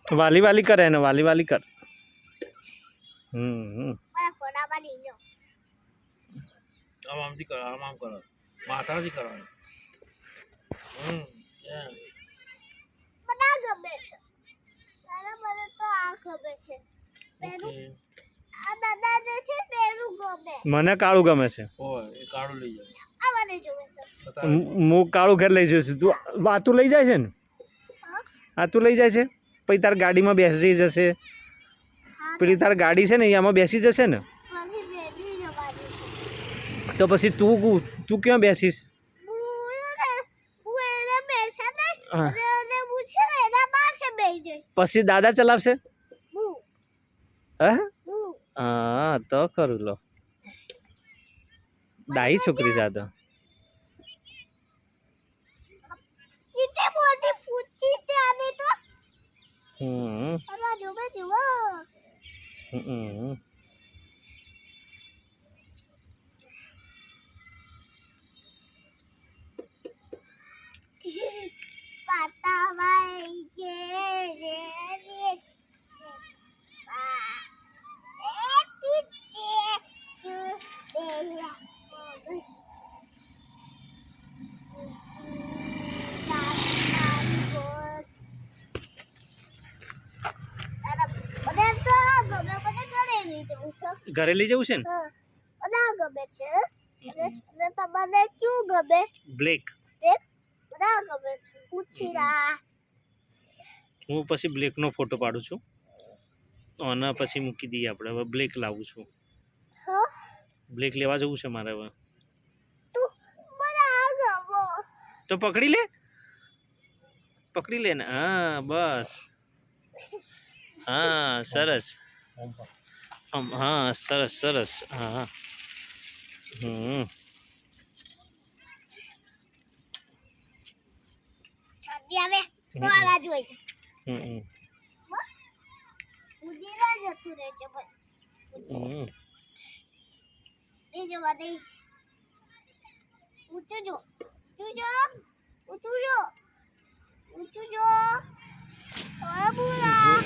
વાલી વાલી કરે ને વાલી વાલી કર આમથી કરો આમ કરો માથાથી કરવાનું મને કાળું ગમે છે એ કાળું લઈ જાય હું કાળું ઘર લઈ જઉં છું તું આ તું લઈ જાય છે ને આ તું લઈ જાય છે પછી તાર ગાડીમાં બેસી જશે પેલી તાર ગાડી છે ને એમાં બેસી જશે ને તો પછી તું ક્યાં બેસીશ પછી દાદા ચલાવશે હા તો કરું લો ડાહી છોકરી સાથે ઘરે લઈ જવું છે ને બ્લેક હું પછી બ્લેક નો ફોટો પાડું છું અને પછી મૂકી દઈએ આપણે હવે બ્લેક લાવું છું બ્લેક લેવા જવું છે મારે હવે તો પકડી લે ને હા બસ હા સરસ હા સરસ સરસ હા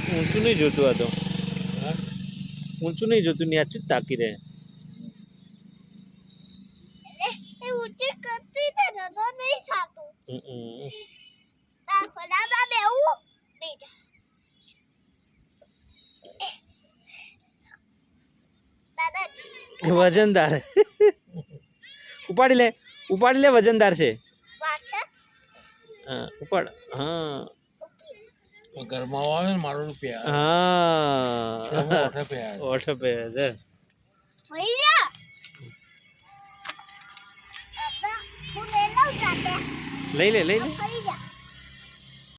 ઊંચું નહીં જોતું આ તો ઊંચું નહીં જોતું ન્યાચું જ તાકી રહે વજનદાર ઉપાડી લે વજનદાર છે ઉપાડ હા ઘરમાં આવે ને મારો રૂપિયા હા ઓઠ પે છે લઈ લે